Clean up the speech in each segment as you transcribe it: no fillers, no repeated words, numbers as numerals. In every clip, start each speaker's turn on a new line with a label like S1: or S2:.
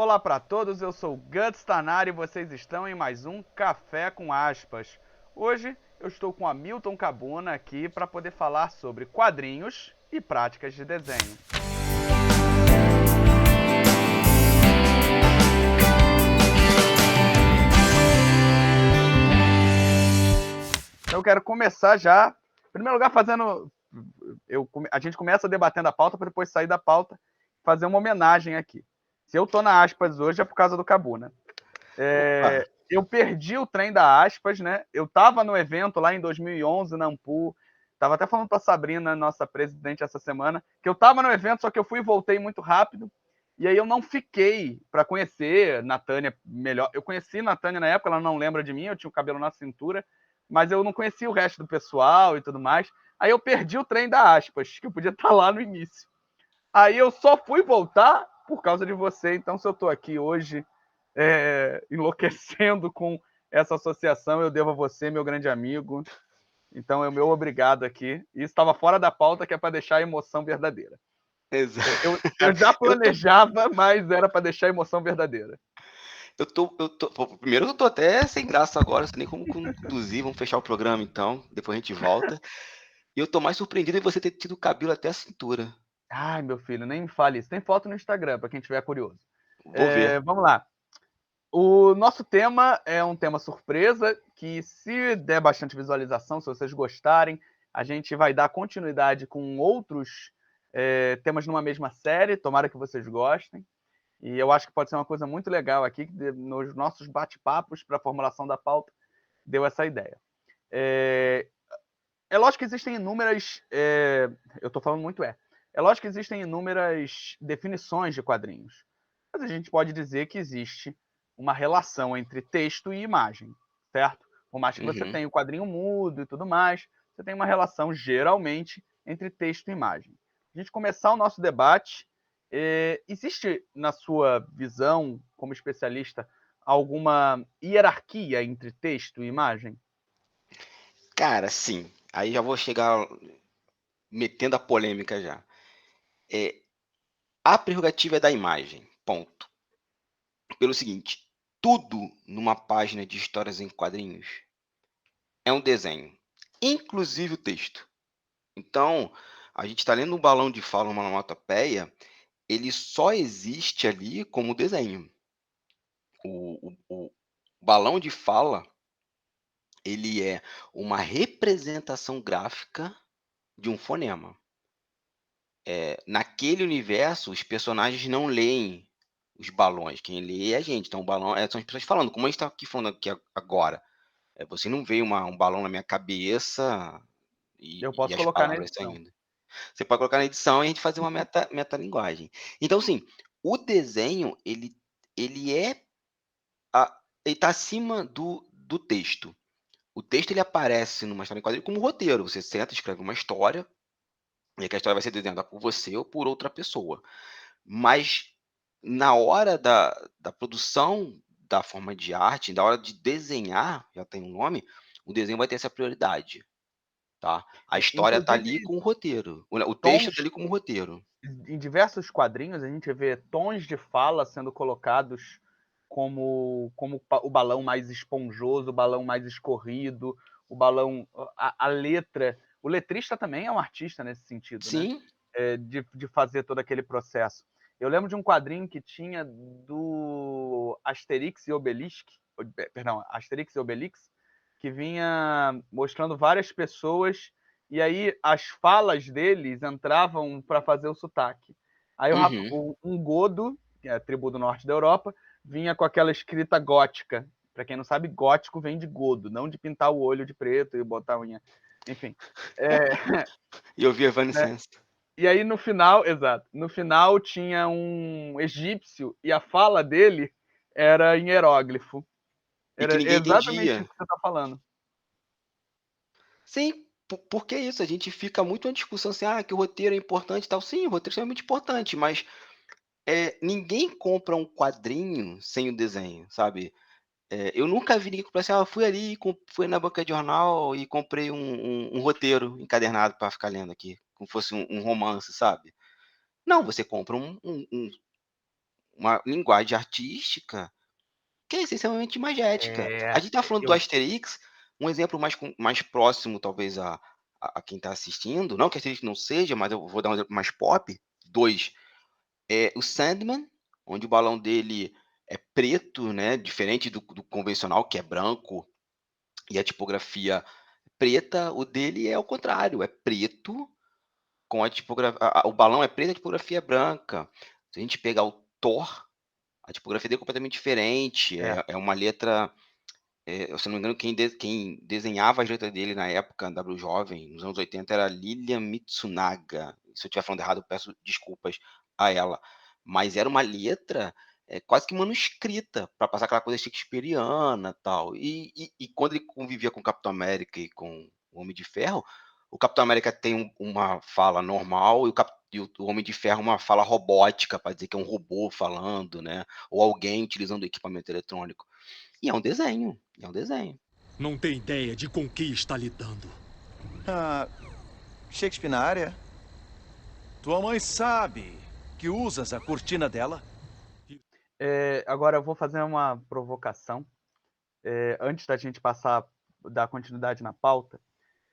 S1: Olá para todos, eu sou o Guts Tanari e vocês estão em mais um Café com Aspas. Hoje eu estou com a Milton Cabuna aqui para poder falar sobre quadrinhos e práticas de desenho. Então eu quero começar já, em primeiro lugar, fazendo. A gente começa debatendo a pauta para depois sair da pauta fazer uma homenagem aqui. Se eu tô na aspas hoje é por causa do Cabuna.
S2: Opa,
S1: Eu perdi o trem da aspas, né? Eu tava no evento lá em 2011, na Ampu. Tava até falando pra Sabrina, nossa presidente, essa semana, que eu tava no evento, só que eu fui e voltei muito rápido. E aí eu não fiquei para conhecer Natânia melhor. Eu conheci Natânia na época, ela não lembra de mim, eu tinha o cabelo na cintura, mas eu não conhecia o resto do pessoal e tudo mais. Aí eu perdi o trem da aspas, que eu podia estar lá no início. Aí eu só fui voltar por causa de você. Então, se eu estou aqui hoje enlouquecendo com essa associação, eu devo a você, meu grande amigo. Então, é o meu obrigado aqui. Isso estava fora da pauta, que é para deixar a emoção verdadeira.
S2: exa
S1: Eu já
S2: eu tô
S1: planejava, mas era para deixar a emoção verdadeira.
S2: primeiro eu tô até sem graça agora, não sei nem como conduzir, vamos fechar o programa então, depois a gente volta. E eu tô mais surpreendido em você ter tido cabelo até a cintura.
S1: Ai, meu filho, nem me fale isso. Tem foto no Instagram, para quem estiver curioso.
S2: Vou ver.
S1: Vamos lá. O nosso tema é um tema surpresa, que se der bastante visualização, se vocês gostarem, a gente vai dar continuidade com outros temas numa mesma série, tomara que vocês gostem. E eu acho que pode ser uma coisa muito legal aqui, que nos nossos bate-papos para a formulação da pauta, deu essa ideia. É lógico que existem inúmeras. Eu estou falando muito É lógico que existem inúmeras definições de quadrinhos. Mas a gente pode dizer que existe uma relação entre texto e imagem, certo? Por mais que você
S2: Uhum.
S1: tenha o quadrinho mudo e tudo mais, você tem uma relação, geralmente, entre texto e imagem. A gente começar o nosso debate, existe, na sua visão, como especialista, alguma hierarquia entre texto e imagem?
S2: Cara, sim, aí já vou chegar metendo a polêmica já. Eh, a prerrogativa é da imagem, ponto. Pelo seguinte, tudo numa página de histórias em quadrinhos é um desenho, inclusive o texto. Então, a gente está lendo um balão de fala, uma onomatopeia, ele só existe ali como desenho. O balão de fala, ele é uma representação gráfica de um fonema. Naquele universo, os personagens não leem os balões, quem lê é a gente. Então o balão são as pessoas falando, como a gente está aqui falando aqui agora. Você não vê um balão na minha cabeça
S1: Eu
S2: e
S1: posso
S2: as
S1: colocar na
S2: palavras
S1: edição.
S2: saindo. Você pode colocar na edição e a gente fazer uma metalinguagem. Então, assim, o desenho, ele é ele está acima do texto. O texto ele aparece numa história em quadrinho como roteiro. Você senta, escreve uma história, e aí que a história vai ser desenhada por você ou por outra pessoa. Mas na hora da produção da forma de arte, na hora de desenhar, já tem um nome, o desenho vai ter essa prioridade, tá. A história está ali
S1: Inclusive,
S2: com o roteiro, o texto está
S1: tons
S2: ali como roteiro.
S1: em diversos quadrinhos, a gente vê tons de fala sendo colocados como o balão mais esponjoso, o balão mais escorrido, o balão, a letra. O letrista também é um artista nesse sentido, né?
S2: Sim.
S1: De fazer todo aquele processo. Eu lembro de um quadrinho que tinha do Asterix e Obelix, perdão, Asterix e Obelix, que vinha mostrando várias pessoas e aí as falas deles entravam para fazer o sotaque. Aí
S2: Uhum.
S1: um godo, que é a tribo do norte da Europa, vinha com aquela escrita gótica. Para quem não sabe, gótico vem de godo, não de pintar o olho de preto e botar a unha. Enfim. É,
S2: E eu vi
S1: né?
S2: Evanescence.
S1: E aí no final, exato, no final tinha um egípcio e a fala dele era em hieróglifo.
S2: E que
S1: Era
S2: ninguém
S1: exatamente
S2: entendia.
S1: isso que você está falando.
S2: Sim, porque é isso, a gente fica muito na discussão assim: "Ah, que o roteiro é importante e tal". Sim, o roteiro é extremamente importante, mas, ninguém compra um quadrinho sem o desenho, sabe. Eu nunca vi ninguém comprar assim: "Ah, eu fui ali, fui na banca de jornal e comprei um roteiro encadernado para ficar lendo aqui", como fosse um romance, sabe. Não, você compra uma linguagem artística que é essencialmente imagética. A
S1: É,
S2: gente tá falando do
S1: eu
S2: Asterix, um exemplo mais próximo talvez a quem está assistindo, não que Asterix não seja, mas eu vou dar um exemplo mais pop, 2 o Sandman, onde o balão dele é preto, né, diferente do convencional que é branco e a tipografia preta, o dele é o contrário, é preto com a tipografia, o balão é preto, a tipografia é branca. Se a gente pegar o Thor, a tipografia dele é completamente diferente,
S1: é,
S2: é uma letra, se eu não me engano, quem desenhava as letras dele na época, W Jovem, nos anos 80, era Lilian Mitsunaga. Se eu estiver falando errado, eu peço desculpas a ela. Mas era uma letra, quase que manuscrita, para passar aquela coisa shakespeariana, tal. E quando ele convivia com o Capitão América e com o Homem de Ferro, o Capitão América tem uma fala normal e o Homem de Ferro uma fala robótica, para dizer que é um robô falando, né, ou alguém utilizando equipamento eletrônico. E é um desenho, é um desenho.
S3: Não tem ideia de com que está lidando.
S4: Ah, Shakespeare na área? Tua mãe sabe que usas a cortina dela?
S1: agora eu vou fazer uma provocação. Antes da gente dar continuidade na pauta,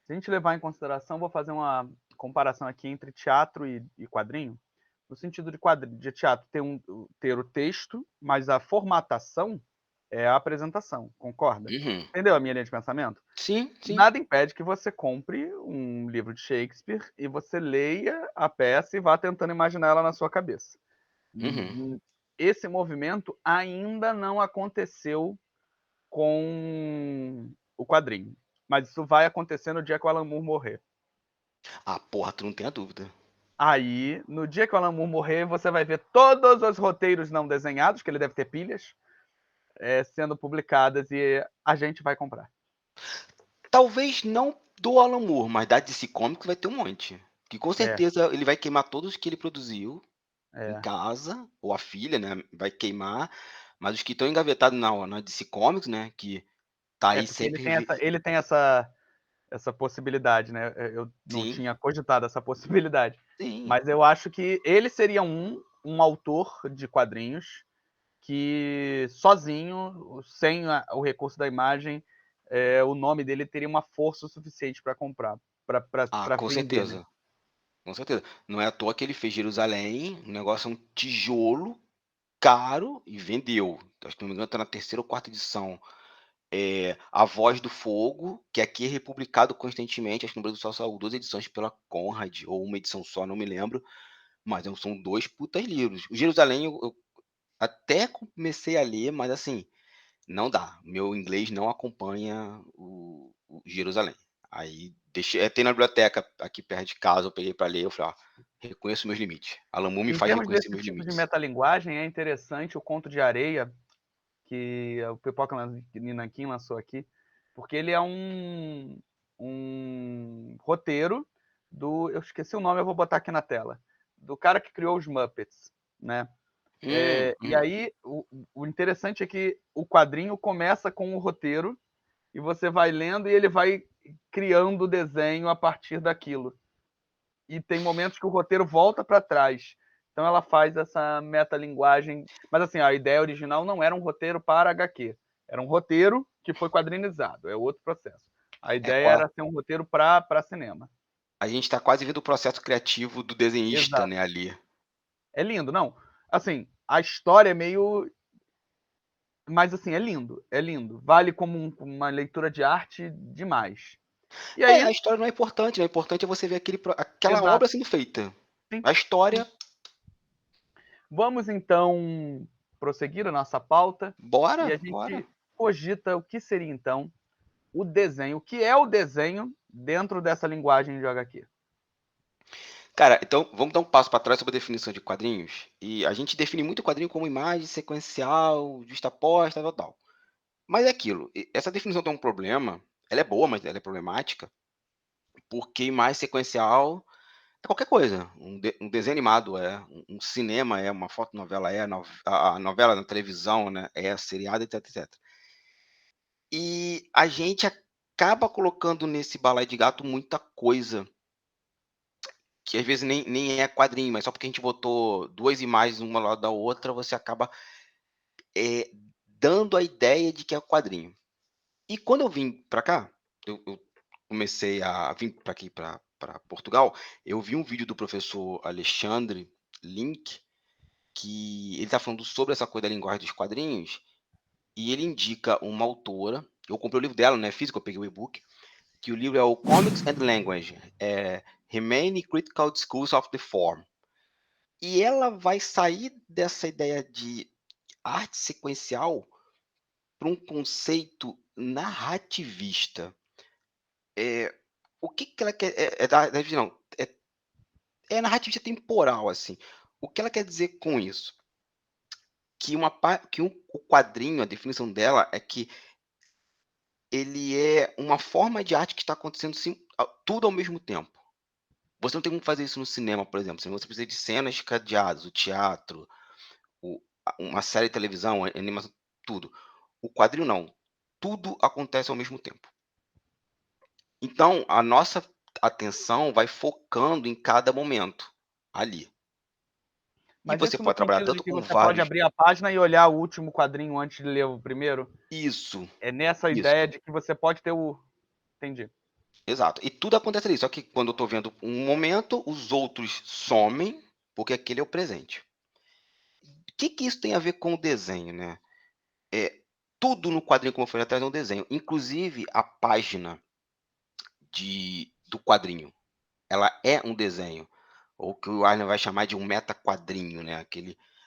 S1: se a gente levar em consideração, vou fazer uma comparação aqui entre teatro e quadrinho. No sentido de teatro ter o texto, mas a formatação é a apresentação, concorda?
S2: Uhum.
S1: Entendeu a minha linha de pensamento?
S2: Sim, sim.
S1: Nada impede que você compre um livro de Shakespeare e você leia a peça e vá tentando imaginar ela na sua cabeça.
S2: Uhum.
S1: Esse movimento ainda não aconteceu com o quadrinho, mas isso vai acontecer no dia que o Alan Moore morrer.
S2: Ah, porra, tu não tem a dúvida.
S1: Aí, no dia que o Alan Moore morrer, você vai ver todos os roteiros não desenhados, que ele deve ter pilhas, sendo publicadas e a gente vai comprar.
S2: Talvez não do Alan Moore, mas da DC Comics vai ter um monte. Que com
S1: É,
S2: certeza ele vai queimar todos que ele produziu em
S1: é.
S2: casa, ou a filha, né, vai queimar, mas os que estão engavetados na DC Comics, né, que tá
S1: É,
S2: aí
S1: porque
S2: sempre
S1: ele tem essa possibilidade, né? Eu não
S2: sim,
S1: tinha cogitado essa possibilidade.
S2: sim.
S1: Mas eu acho que ele seria um autor de quadrinhos que sozinho, sem o recurso da imagem, o nome dele teria uma força suficiente para comprar,
S2: Ah,
S1: para
S2: com
S1: vender, né?
S2: certeza, com certeza. Não é à toa que ele fez Jerusalém, um negócio, um tijolo caro e vendeu. Acho que não me engano tá na terceira ou quarta edição. A Voz do Fogo, que aqui é republicado constantemente, acho que no Brasil só saiu 2 edições pela Conrad, ou uma edição só, não me lembro, mas são 2 putas livros. O Jerusalém eu até comecei a ler, mas assim, não dá, meu inglês não acompanha o Jerusalém. Aí deixei tem na biblioteca aqui perto de casa, eu peguei para ler, eu falei: "Ó, reconheço meus limites". Alan Moore me
S1: Em
S2: faz
S1: termos
S2: reconhecer
S1: desse
S2: meus
S1: tipo de
S2: limites.
S1: metalinguagem, é interessante o Conto de Areia, que o Pipoca Nanquim lançou aqui, porque ele é um roteiro eu esqueci o nome, eu vou botar aqui na tela, do cara que criou os Muppets, né? E
S2: Hum.
S1: aí, o interessante é que o quadrinho começa com o roteiro e você vai lendo e ele vai criando o desenho a partir daquilo. E tem momentos que o roteiro volta para trás. Então ela faz essa metalinguagem. Mas assim, a ideia original não era um roteiro para HQ. Era um roteiro que foi quadrinizado. É outro processo. A
S2: É
S1: ideia
S2: qua
S1: era ser um roteiro para cinema.
S2: A gente está quase vendo o processo criativo do desenhista,
S1: Exato.
S2: né, ali.
S1: É lindo, não? Assim, a história é meio. Mas assim, é lindo. É lindo. Vale como uma leitura de arte demais. E
S2: A
S1: aí,
S2: história não é importante, né, o importante é você ver aquela
S1: exato.
S2: obra sendo feita.
S1: Sim,
S2: A
S1: sim.
S2: história,
S1: Vamos então prosseguir a nossa pauta e
S2: bora,
S1: a
S2: bora.
S1: gente cogita o que seria então o desenho, o que é o desenho dentro dessa linguagem de HQ.
S2: Cara, então vamos dar um passo para trás sobre a definição de quadrinhos, e a gente define muito quadrinho como imagem sequencial, justaposta, tal, tal. Mas é aquilo, essa definição tem um problema, ela é boa, mas ela é problemática, porque imagem sequencial é qualquer coisa, um desenho animado é, um cinema é, uma fotonovela é, a novela na televisão, né, é, seriado, etc, etc. E a gente acaba colocando nesse balaio de gato muita coisa. que às vezes nem é quadrinho, mas só porque a gente botou 2 imagens uma ao lado da outra, você acaba, eh, dando a ideia de que é quadrinho. E quando eu vim para cá, eu comecei a vir para aqui para Portugal, eu vi um vídeo do professor Alexandre Link, que ele está falando sobre essa coisa da linguagem dos quadrinhos, e ele indica uma autora, eu comprei o livro dela, não é físico, eu peguei o e-book, que o livro é o Comics and Language, Remaining Critical Discourse of the Form. E ela vai sair dessa ideia de arte sequencial para um conceito narrativista. O que ela quer não, é narrativista temporal, assim. O que ela quer dizer com isso? O quadrinho, a definição dela é que ele é uma forma de arte que está acontecendo tudo ao mesmo tempo. Você não tem como fazer isso no cinema, por exemplo. Você precisa de cenas cadeadas, o teatro, uma série de televisão, animação, tudo. O quadrinho não. Tudo acontece ao mesmo tempo. Então, a nossa atenção vai focando em cada momento ali. E
S1: Mas
S2: você
S1: isso no
S2: pode trabalhar
S1: sentido de
S2: tanto
S1: que
S2: com
S1: você pode
S2: vários.
S1: abrir a página e olhar o último quadrinho antes de ler o primeiro?
S2: Isso,
S1: É nessa
S2: isso,
S1: ideia de que você pode ter o. Entendi.
S2: exato. E tudo acontece ali. Só que quando eu estou vendo um momento, os outros somem, porque aquele é o presente. O que isso tem a ver com o desenho, né? É, tudo no quadrinho, como eu falei atrás, é um desenho. Inclusive a página do quadrinho. Ela é um desenho, ou que o Arlen vai chamar de um meta-quadrinho, né,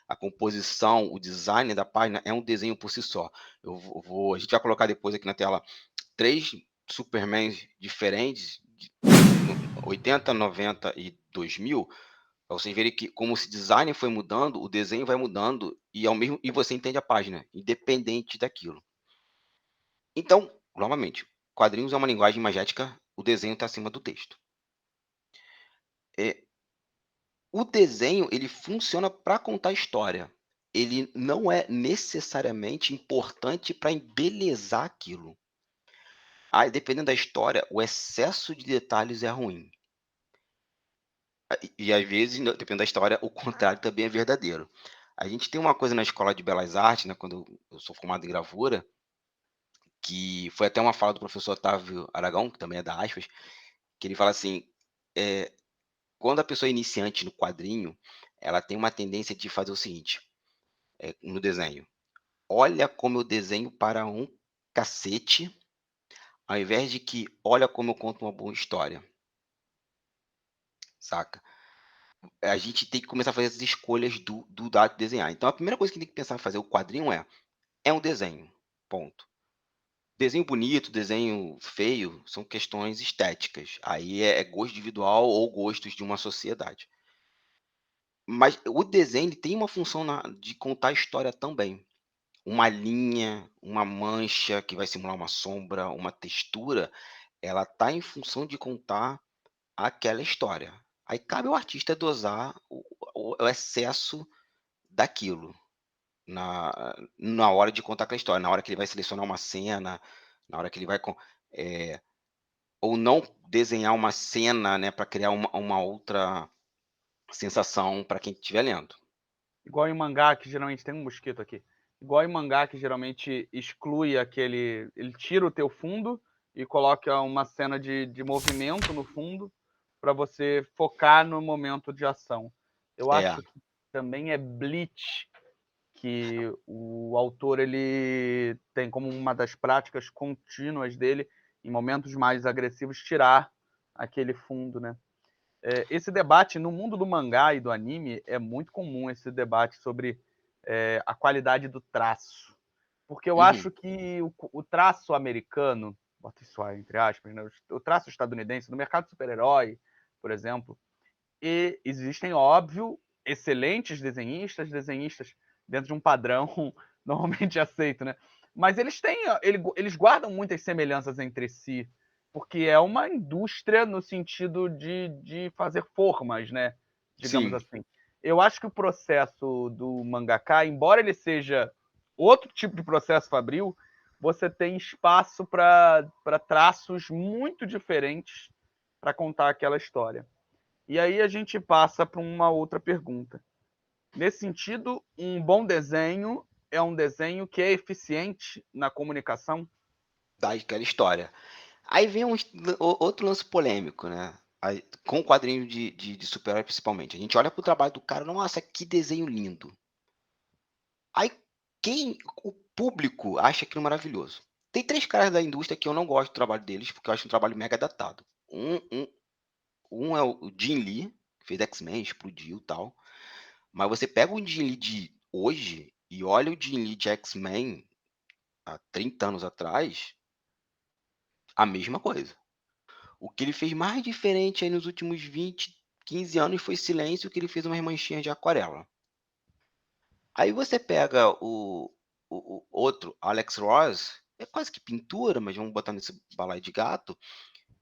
S2: a composição, o design da página é um desenho por si só. A gente vai colocar depois aqui na tela 3 Supermans diferentes, de 80, 90 e 2000, pra vocês verem que como esse design foi mudando, o desenho vai mudando e você entende a página, independente daquilo. Então, novamente, quadrinhos é uma linguagem imagética, o desenho está acima do texto. É, O desenho, ele funciona para contar história. Ele não é necessariamente importante para embelezar aquilo. Aí, dependendo da história, o excesso de detalhes é ruim. E às vezes, dependendo da história, o contrário também é verdadeiro. A gente tem uma coisa na Escola de Belas Artes, né, quando eu sou formado em gravura, que foi até uma fala do professor Otávio Aragão, que também é da Aspas, que ele fala assim, eh, quando a pessoa é iniciante no quadrinho, ela tem uma tendência de fazer o seguinte, no desenho: olha como eu desenho para um cacete, ao invés de que olha como eu conto uma boa história, saca? A gente tem que começar a fazer as escolhas do dado de desenhar. Então a primeira coisa que tem que pensar em fazer o quadrinho é um desenho, ponto. Desenho bonito, desenho feio, são questões estéticas. Aí é gosto individual ou gostos de uma sociedade. Mas o desenho ele tem uma função de contar história também. Uma linha, uma mancha que vai simular uma sombra, uma textura, ela tá em função de contar aquela história. Aí cabe ao artista dosar o excesso daquilo na hora de contar aquela história, na hora que ele vai selecionar uma cena, na hora que ele vai eh, ou não desenhar uma cena, né, para criar uma outra sensação para quem estiver lendo.
S1: Igual em mangá, que geralmente tem um mosquito aqui. Igual em mangá, que geralmente exclui aquele. Ele tira o teu fundo e coloca uma cena de movimento no fundo para você focar no momento de ação. Eu
S2: É,
S1: acho que também é Bleach, que o autor ele tem como uma das práticas contínuas dele, em momentos mais agressivos, tirar aquele fundo, né? Esse debate no mundo do mangá e do anime é muito comum, esse debate sobre a qualidade do traço. Porque eu
S2: uhum,
S1: acho que o traço americano, bota isso aí entre aspas, né? O traço estadunidense, no mercado de super-herói, por exemplo, e existem, óbvio, excelentes desenhistas dentro de um padrão normalmente aceito, né? Mas eles guardam muitas semelhanças entre si, porque é uma indústria no sentido de fazer formas, né? Digamos
S2: sim,
S1: assim. Eu acho que o processo do mangaka, embora ele seja outro tipo de processo fabril, você tem espaço para traços muito diferentes para contar aquela história. E aí a gente passa para uma outra pergunta. Nesse sentido, um bom desenho é um desenho que é eficiente na comunicação?
S2: Daquela história. Aí vem outro lance polêmico, né? Com o quadrinho de super-herói principalmente. A gente olha pro trabalho do cara, nossa, que desenho lindo. Aí o público acha aquilo maravilhoso. Tem 3 caras da indústria que eu não gosto do trabalho deles, porque eu acho um trabalho mega datado. Um é o Jim Lee, que fez X-Men, explodiu e tal. Mas você pega o Jim Lee de hoje e olha o Jim Lee de X-Men há 30 anos atrás, a mesma coisa. O que ele fez mais diferente aí nos últimos 20, 15 anos foi Silêncio, que ele fez umas manchinhas de aquarela. Aí você pega o outro, Alex Ross, é quase que pintura, mas vamos botar nesse balaio de gato,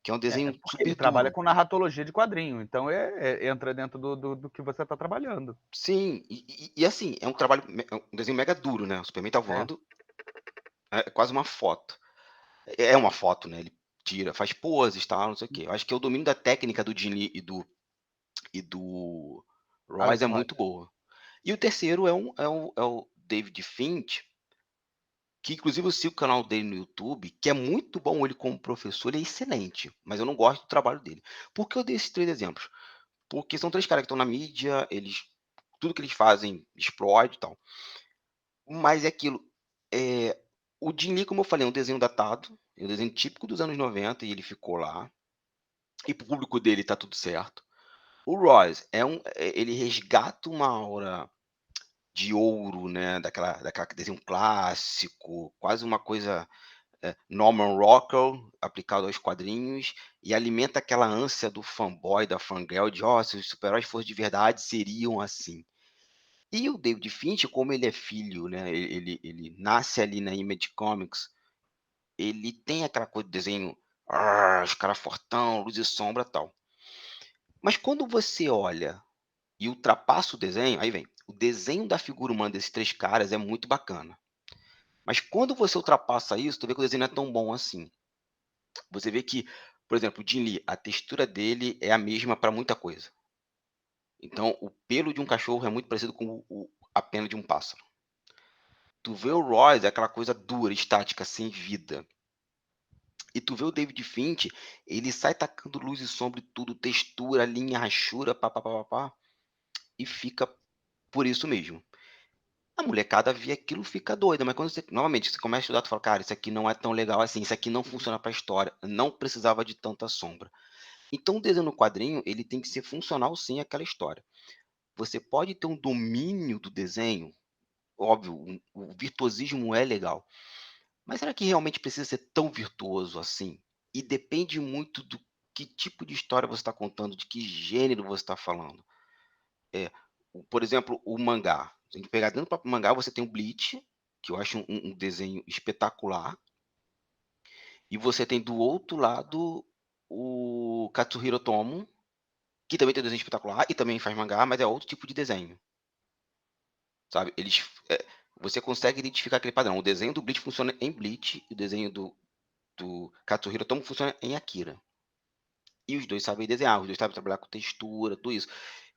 S2: que é um
S1: É
S2: desenho
S1: porque
S2: super
S1: ele trabalha
S2: duro.
S1: com narratologia de quadrinho, então entra dentro do que você está trabalhando.
S2: Sim, e assim, é um trabalho, é um desenho mega duro, né? O Superman tá
S1: É.
S2: voando, é quase uma foto. É uma foto, né? Ele tira, faz poses, tal, não sei o quê. Eu acho que o domínio da técnica do Jim Lee e do Royce
S1: Alex
S2: é
S1: Ross.
S2: muito boa. E o terceiro é o David Finch, que inclusive eu sigo o canal dele no YouTube, que é muito bom ele como professor, ele é excelente, mas eu não gosto do trabalho dele. Por que eu dei esses 3 exemplos? Porque são 3 caras que estão na mídia, tudo que eles fazem explode e tal. Mas é aquilo, o Jim Lee, como eu falei, é um desenho datado, é um desenho típico dos anos 90 e ele ficou lá, e pro público dele tá tudo certo. O Royce ele resgata uma aura de ouro, né, daquela desenho clássico, quase uma coisa, Norman Rockwell aplicado aos quadrinhos, e alimenta aquela ânsia do fanboy, da fangirl de: "Ó, se os super-heróis fossem de verdade, seriam assim". E o David Fincher, como ele é filho, né, ele nasce ali na Image Comics, ele tem aquela coisa de desenho, os cara fortão, luz e sombra, tal. Mas quando você olha e ultrapassa o desenho, aí vem, o desenho da figura humana desses 3 caras é muito bacana. Mas quando você ultrapassa isso, tu vê que o desenho não é tão bom assim. Você vê que, por exemplo, o Jim Lee, a textura dele é a mesma para muita coisa. Então, o pelo de um cachorro é muito parecido com a pena de um pássaro. Tu vê o Royce, é aquela coisa dura, estática, sem vida. E tu vê o David Finch, ele sai tacando luz e sombra e tudo, textura, linha, rachura, pá, e fica por isso mesmo. A molecada vê aquilo, fica doida, mas quando você novamente, você começa a estudar, tu fala: "Cara, isso aqui não é tão legal assim, isso aqui não funciona pra história, não precisava de tanta sombra". Então o desenho no quadrinho, ele tem que ser funcional sim àquela história. Você pode ter um domínio do desenho, óbvio, o virtuosismo é legal, mas será que realmente precisa ser tão virtuoso assim? E depende muito do que tipo de história você está contando, de que gênero você está falando. É, por exemplo, o mangá. Se a gente pegar dentro do próprio mangá, você tem o Bleach, que eu acho um desenho espetacular, e você tem do outro lado o Katsuhiro Otomo, que também tem um desenho espetacular e também faz mangá, mas é outro tipo de desenho, sabe? Você consegue identificar aquele padrão. O desenho do Bleach funciona em Bleach e o desenho do Katsuhiro Otomo funciona em Akira. E os 2 sabem desenhar, os 2 sabem trabalhar com textura, tudo isso.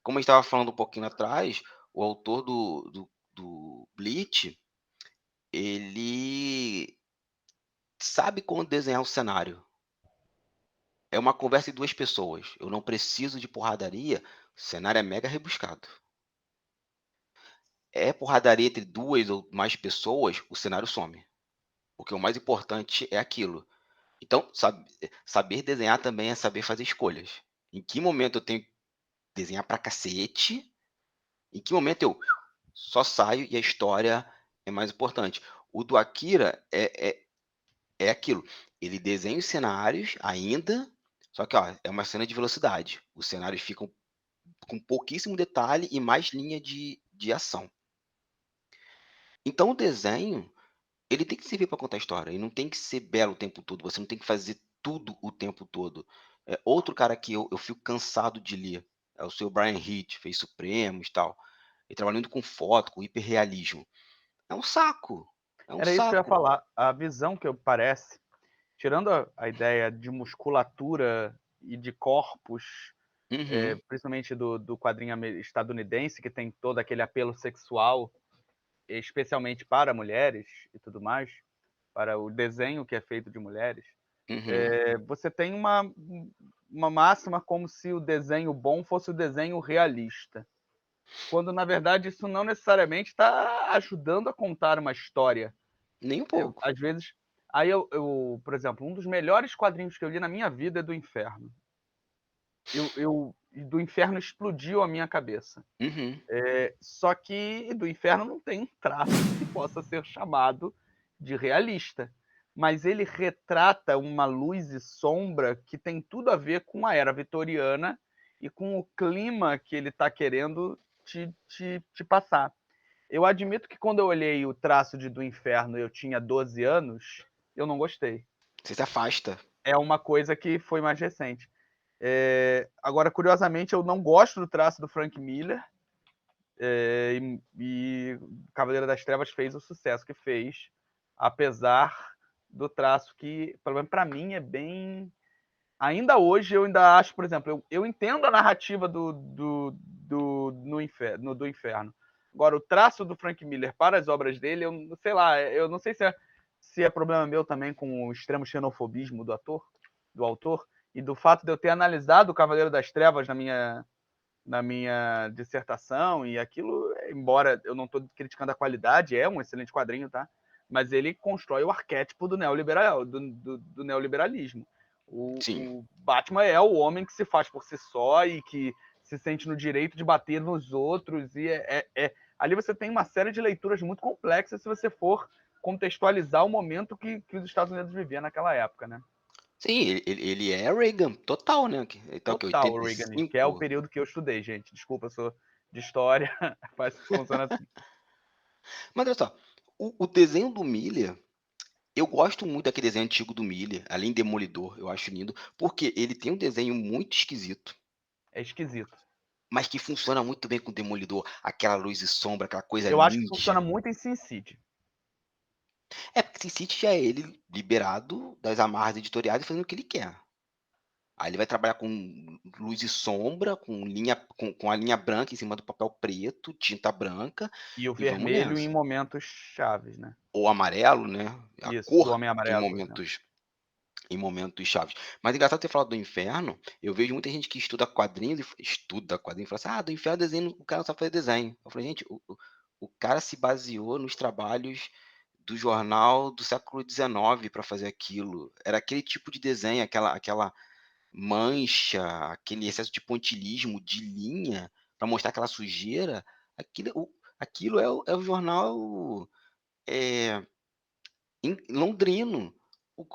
S2: Como a gente estava falando um pouquinho atrás, o autor do Bleach, ele sabe como desenhar o cenário. É uma conversa de 2 pessoas. Eu não preciso de porradaria, o cenário é mega rebuscado. É porradaria entre 2 ou mais pessoas, o cenário some, porque o mais importante é aquilo. Então, saber desenhar também é saber fazer escolhas. Em que momento eu tenho que desenhar pra cacete, em que momento eu só saio e a história é mais importante. O do Akira é aquilo, ele desenha os cenários ainda, só que, ó, é uma cena de velocidade. Os cenários ficam com pouquíssimo detalhe e mais linha de ação. Então o desenho, ele tem que servir para contar história, e não tem que ser belo o tempo todo, você não tem que fazer tudo o tempo todo. Outro cara que eu fico cansado de ler, é o seu Brian Hitch, fez Supremos, e tal, e trabalhando com foto, com hiperrealismo. É um saco, é um
S1: Era isso que eu ia
S2: saco.
S1: falar. A visão que eu parece, tirando a ideia de musculatura e de corpos
S2: Uhum.
S1: principalmente do quadrinho estadunidense, que tem todo aquele apelo sexual, especialmente para mulheres e tudo mais, para o desenho que é feito de mulheres.
S2: Uhum.
S1: Você tem uma máxima como se o desenho bom fosse o desenho realista, quando na verdade isso não necessariamente está ajudando a contar uma história.
S2: Nem um pouco.
S1: Às vezes, aí por exemplo, um dos melhores quadrinhos que eu li na minha vida é do Inferno. Do Inferno explodiu a minha cabeça.
S2: Uhum.
S1: Só que do Inferno não tem um traço que possa ser chamado de realista, mas ele retrata uma luz e sombra que tem tudo a ver com a era vitoriana e com o clima que ele está querendo te passar. Eu admito que quando eu olhei o traço do Inferno eu tinha 12 anos, eu não gostei.
S2: Você se afasta.
S1: É uma coisa que foi mais recente. Agora, curiosamente, eu não gosto do traço do Frank Miller, e Cavaleiro das Trevas fez o sucesso que fez, apesar do traço que, pelo menos para mim, é bem. Ainda hoje, eu ainda acho, por exemplo, eu entendo a narrativa do Inferno. Agora, o traço do Frank Miller para as obras dele, eu sei lá, eu não sei se é problema meu também com o extremo xenofobismo do autor, e do fato de eu ter analisado o Cavaleiro das Trevas na minha dissertação, e aquilo, embora eu não estou criticando a qualidade, é um excelente quadrinho, tá? Mas ele constrói o arquétipo do neoliberalismo.
S2: Sim.
S1: O Batman é o homem que se faz por si só e que se sente no direito de bater nos outros, e ali você tem uma série de leituras muito complexas se você for contextualizar o momento que os Estados Unidos viviam naquela época, né?
S2: Sim, ele é Reagan, total, né? Então, que
S1: Total o Reaganismo, que é o
S2: 85.
S1: período que eu estudei, gente. Desculpa, eu sou de história, funciona assim.
S2: Mas olha só, o desenho do Miller, eu gosto muito daquele desenho antigo do Miller, além Demolidor, eu acho lindo, porque ele tem um desenho muito esquisito,
S1: É esquisito.
S2: mas que funciona muito bem com o Demolidor, aquela luz e sombra, aquela coisa
S1: Eu acho que funciona
S2: ninja.
S1: muito em Sin City.
S2: É, porque Sin City já é ele liberado das amarras editoriais e fazendo o que ele quer. Aí ele vai trabalhar com luz e sombra, com a linha branca em cima do papel preto, tinta branca,
S1: E o
S2: e vamos
S1: vermelho em
S2: nessa.
S1: momentos chaves, né?
S2: Ou amarelo, né, a
S1: Isso, do
S2: cor
S1: Homem
S2: em
S1: Amarelo, por exemplo.
S2: momentos chaves. Mas engraçado ter falado do Inferno, eu vejo muita gente que estuda quadrinhos e fala assim: "Ah, do Inferno desenho, o cara não sabe fazer desenho". Eu falei: "Gente, o cara se baseou nos trabalhos do jornal do século XIX para fazer aquilo. Era aquele tipo de desenho, aquela mancha, aquele excesso de pontilhismo, de linha, para mostrar aquela sujeira, aquilo é o jornal, eh, londrino.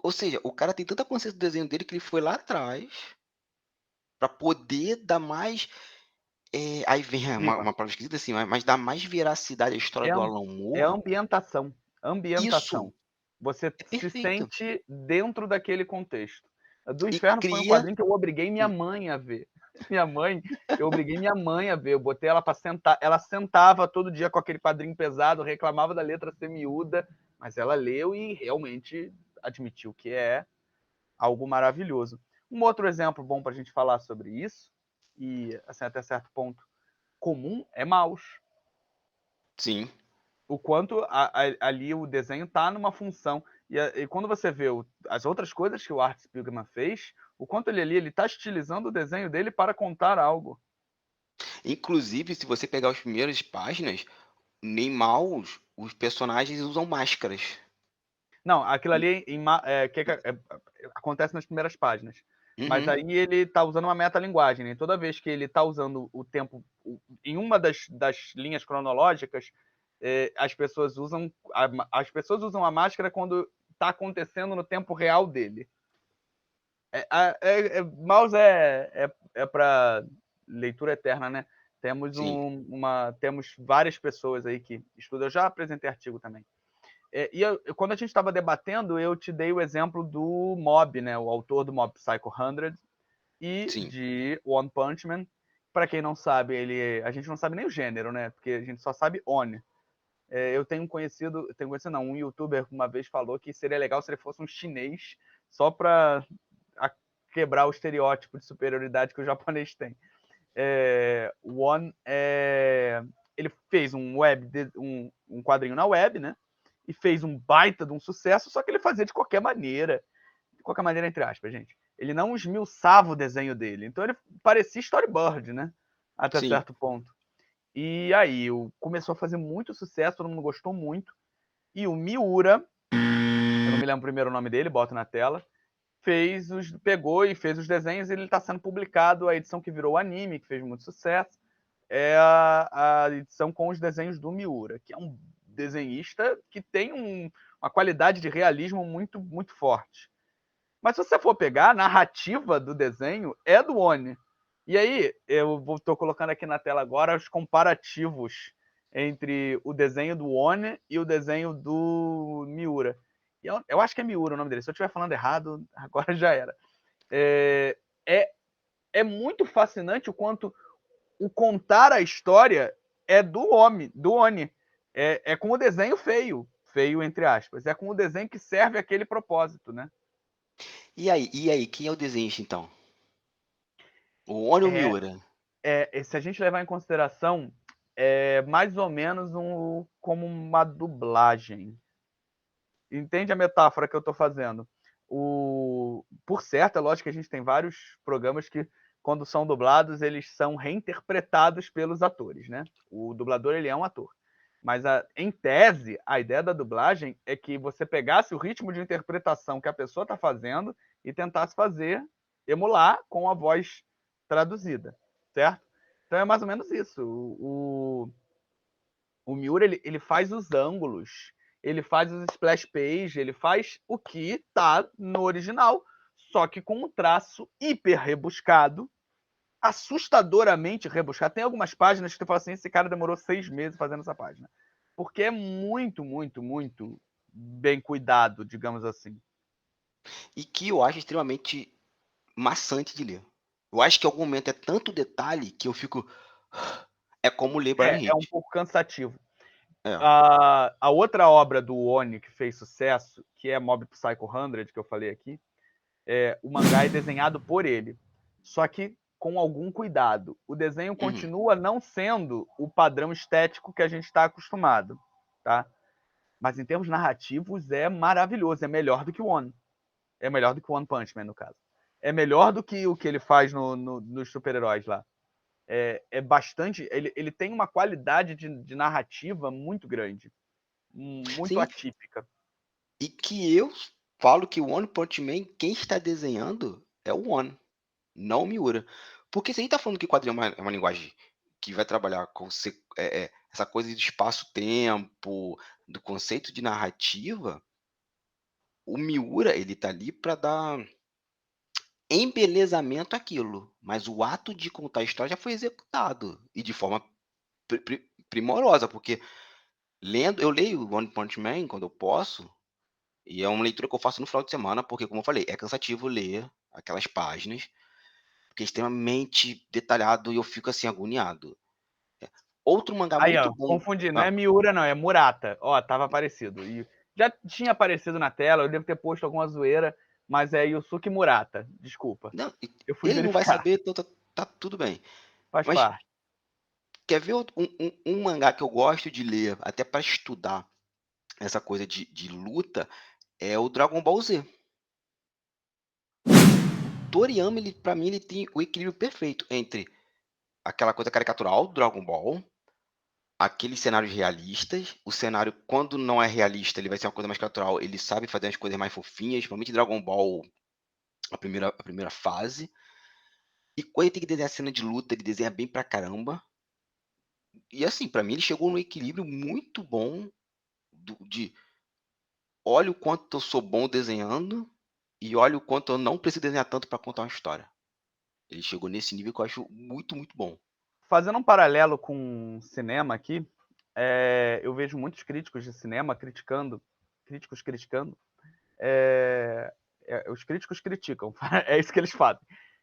S2: Ou seja, o cara tem tanta consciência do desenho dele que ele foi lá atrás para poder dar mais, aí vem uma
S1: Clima.
S2: palavra esquisita assim, mas dar mais veracidade à história
S1: É,
S2: do Alan
S1: é
S2: Moore.
S1: ambientação. Ambientação.
S2: Isso,
S1: Você
S2: é
S1: se
S2: perfeito.
S1: sente dentro daquele contexto. A do
S2: E
S1: Inferno foi um
S2: cria
S1: quadrinho que eu obriguei minha mãe a ver. Eu obriguei minha mãe a ver. Eu botei ela para sentar. Ela sentava todo dia com aquele quadrinho pesado, reclamava da letra ser miúda, mas ela leu e realmente admitiu que é algo maravilhoso. Um outro exemplo bom para a gente falar sobre isso, e assim, até certo ponto comum, é Maus.
S2: sim.
S1: O quanto ali o desenho está numa função. E quando você vê as outras coisas que o Art Spiegelman fez, o quanto ele ali está estilizando o desenho dele para contar algo.
S2: Inclusive, se você pegar as primeiras páginas, nem mal os personagens usam máscaras.
S1: Não, aquilo ali acontece nas primeiras páginas. Mas
S2: Uhum.
S1: aí ele está usando uma metalinguagem, né? Toda vez que ele está usando o tempo em uma das linhas cronológicas, as pessoas usam a máscara quando está acontecendo no tempo real dele. Mouse é para leitura eterna, né?
S2: Sim,
S1: Temos várias pessoas aí que estudam. Eu já apresentei artigo também. Quando a gente estava debatendo, eu te dei o exemplo do Mob, né? O autor do Mob Psycho 100 e
S2: sim.
S1: de One Punch Man. Para quem não sabe, a gente não sabe nem o gênero, né? Porque a gente só sabe Oni. Eu tenho conhecido não, um youtuber uma vez falou que seria legal se ele fosse um chinês só para quebrar o estereótipo de superioridade que o japonês tem. O One, ele fez um quadrinho na web, né? E fez um baita de um sucesso, só que ele fazia de qualquer maneira entre aspas, gente. Ele não esmiuçava o desenho dele, então ele parecia storyboard, né? Até
S2: Sim.
S1: certo ponto. E aí começou a fazer muito sucesso, todo mundo gostou muito. E o Miura, eu não me lembro o primeiro nome dele, boto na tela, pegou e fez os desenhos, e ele está sendo publicado, a edição que virou anime, que fez muito sucesso, é a edição com os desenhos do Miura, que é um desenhista que tem uma qualidade de realismo muito, muito forte. Mas se você for pegar, a narrativa do desenho é do Oni. E aí, eu estou colocando aqui na tela agora os comparativos entre o desenho do Oni e o desenho do Miura. E eu acho que é Miura o nome dele. Se eu estiver falando errado, agora já era. É muito fascinante o quanto o contar a história é do Oni. É com o desenho feio, entre aspas. É com o desenho que serve aquele propósito, né?
S2: E aí, quem é o desenhista, então? O Oni ou o Miura?
S1: Se a gente levar em consideração, é mais ou menos como uma dublagem. Entende a metáfora que eu estou fazendo? Por certo, é lógico que a gente tem vários programas que, quando são dublados, eles são reinterpretados pelos atores, né? O dublador, ele é um ator. Mas, em tese, a ideia da dublagem é que você pegasse o ritmo de interpretação que a pessoa está fazendo e tentasse emular com a voz traduzida, certo? Então é mais ou menos isso. O Miura, ele faz os ângulos, ele faz os splash page, ele faz o que está no original, só que com um traço hiper rebuscado, assustadoramente rebuscado. Tem algumas páginas que tu fala assim, esse cara demorou 6 meses fazendo essa página. Porque é muito, muito, muito bem cuidado, digamos assim.
S2: E que eu acho extremamente maçante de ler. Eu acho que em algum momento é tanto detalhe que eu fico. É como ler Brian
S1: É um
S2: Hitch.
S1: pouco cansativo.
S2: É.
S1: A outra obra do Oni que fez sucesso, que é Mob Psycho 100, que eu falei aqui, o mangá é desenhado por ele. Só que com algum cuidado. O desenho continua não sendo o padrão estético que a gente está acostumado, tá? Mas em termos narrativos é maravilhoso, é melhor do que o One. É melhor do que o One Punch Man, no caso. É melhor do que o que ele faz nos super-heróis lá. É bastante. Ele tem uma qualidade de narrativa muito grande. Muito
S2: Sim,
S1: atípica.
S2: e que eu falo que o One Punch Man, quem está desenhando é o One, não o Miura. Porque se a gente tá falando que quadrinho é uma linguagem que vai trabalhar com essa coisa de espaço-tempo, do conceito de narrativa, o Miura, ele tá ali para dar embelezamento àquilo, mas o ato de contar a história já foi executado, e de forma primorosa, porque eu leio One Punch Man quando eu posso, e é uma leitura que eu faço no final de semana, porque, como eu falei, é cansativo ler aquelas páginas, porque é extremamente detalhado e eu fico assim agoniado. Outro mangá
S1: Aí,
S2: muito
S1: ó,
S2: bom.
S1: confundi. Não é Miura, não, é Murata. Ó, tava aparecido. E já tinha aparecido na tela, eu devo ter posto alguma zoeira, mas é Yusuke Murata. Desculpa.
S2: Não,
S1: Eu fui
S2: ele não vai
S1: verificar.
S2: saber, então tá tudo bem.
S1: Faz
S2: Mas
S1: parte.
S2: quer ver um mangá que eu gosto de ler, até para estudar essa coisa de luta, é o Dragon Ball Z. Toriyama, para mim, ele tem o equilíbrio perfeito entre aquela coisa caricatural do Dragon Ball, aqueles cenários realistas, o cenário, quando não é realista, ele vai ser uma coisa mais caricatural, ele sabe fazer as coisas mais fofinhas, principalmente Dragon Ball, a primeira fase. E quando ele tem que desenhar cena de luta, ele desenha bem pra caramba. E assim, pra mim, ele chegou num equilíbrio muito bom de olha o quanto eu sou bom desenhando e olha o quanto eu não preciso desenhar tanto para contar uma história. Ele chegou nesse nível que eu acho muito, muito bom.
S1: Fazendo um paralelo com cinema aqui, eu vejo muitos críticos de cinema criticando. Os críticos criticam, é isso que eles fazem.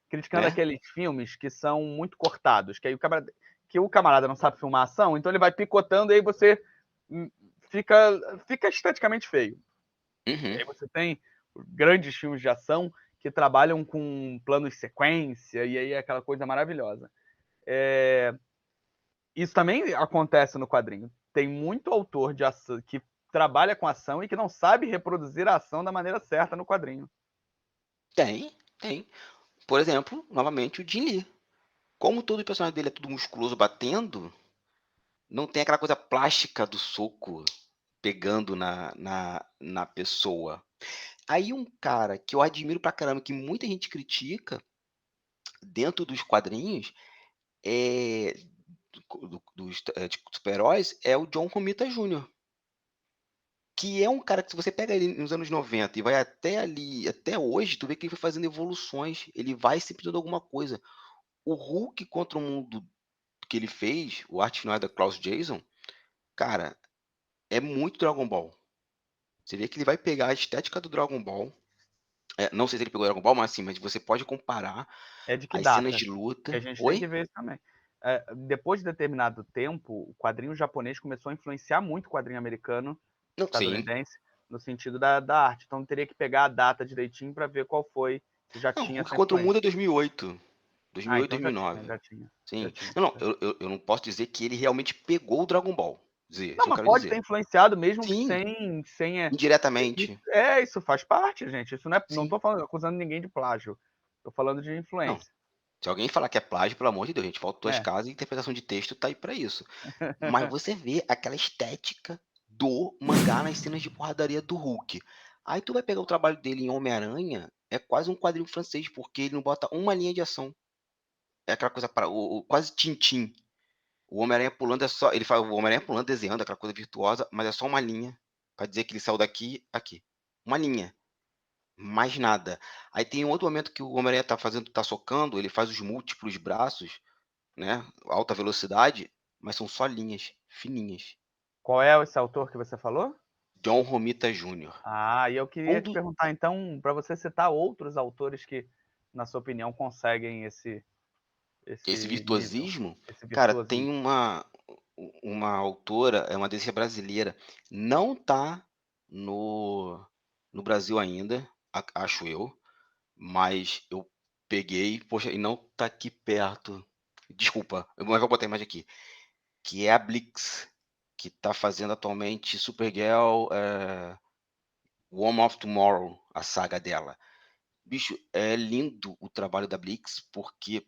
S1: Criticando
S2: Né?
S1: aqueles filmes que são muito cortados, que aí o camarada não sabe filmar ação, então ele vai picotando e aí você fica esteticamente feio. E
S2: Uhum.
S1: aí você tem grandes filmes de ação que trabalham com planos de sequência, e aí é aquela coisa maravilhosa. Isso também acontece no quadrinho. Tem muito autor de ação que trabalha com ação e que não sabe reproduzir a ação da maneira certa no quadrinho.
S2: Tem. Por exemplo, novamente, o Jin Lee. Como todo o personagem dele é tudo musculoso batendo, não tem aquela coisa plástica do soco pegando na pessoa. Aí um cara que eu admiro pra caramba, que muita gente critica dentro dos quadrinhos, é, de super-heróis, é o John Romita Jr., que é um cara que, se você pega ele nos anos 90 e vai até ali, até hoje, tu vê que ele foi fazendo evoluções, ele vai sempre dando alguma coisa. O Hulk contra o mundo que ele fez, o arte final da Klaus Jason, cara, é muito Dragon Ball. Você vê que ele vai pegar a estética do Dragon Ball. Não sei se ele pegou Dragon Ball, mas assim, mas você pode comparar
S1: É de que
S2: as cenas
S1: data?
S2: de
S1: Que a
S2: luta.
S1: gente tem que
S2: Oi?
S1: ver isso também. Depois de determinado tempo, o quadrinho japonês começou a influenciar muito o quadrinho americano,
S2: Não, sim.
S1: estadunidense, no sentido da arte. Então teria que pegar a data direitinho para ver qual foi, se já
S2: Não,
S1: tinha
S2: Hulk
S1: essa
S2: contra o Mundo
S1: influência.
S2: é 2008.
S1: Ah,
S2: 2008,
S1: então já tinha,
S2: 2009.
S1: já tinha, já
S2: Sim.
S1: tinha.
S2: Não, eu não posso dizer que ele realmente pegou o Dragon Ball Z,
S1: Não,
S2: isso eu
S1: mas
S2: quero
S1: pode ter
S2: dizer.
S1: influenciado mesmo que
S2: Sim,
S1: sem
S2: indiretamente.
S1: isso faz parte, gente. Isso não
S2: Sim.
S1: tô falando, acusando ninguém de plágio. Tô falando de
S2: Não,
S1: influência.
S2: se alguém falar que é plágio, pelo amor de Deus, a gente volta tuas
S1: É.
S2: casas e interpretação de texto tá aí pra isso. Mas você vê aquela estética do mangá nas cenas de porradaria do Hulk. Aí tu vai pegar o trabalho dele em Homem-Aranha, é quase um quadrinho francês, porque ele não bota uma linha de ação. É aquela coisa para quase Tintim. O Homem-Aranha pulando é só, ele faz o Homem-Aranha pulando, desenhando aquela coisa virtuosa, mas é só uma linha pra dizer que ele saiu daqui, aqui. Uma linha, mais nada. Aí tem um outro momento que o Homem-Aranha tá socando, ele faz os múltiplos braços, né, alta velocidade, mas são só linhas fininhas.
S1: Qual é esse autor que você falou?
S2: John Romita Jr.
S1: Ah, e eu queria
S2: Um
S1: te
S2: do
S1: perguntar então, para você citar outros autores que, na sua opinião, conseguem
S2: esse
S1: esse nível,
S2: virtuosismo,
S1: esse
S2: cara, tem
S1: virtuosismo.
S2: uma autora, é uma desenhista brasileira, não tá no Brasil ainda, acho eu, mas eu peguei, poxa, e não tá aqui perto. Desculpa, mas eu vou botar a imagem aqui, que é a Blix, que tá fazendo atualmente Supergirl, Woman of Tomorrow, a saga dela. Bicho, é lindo o trabalho da Blix, porque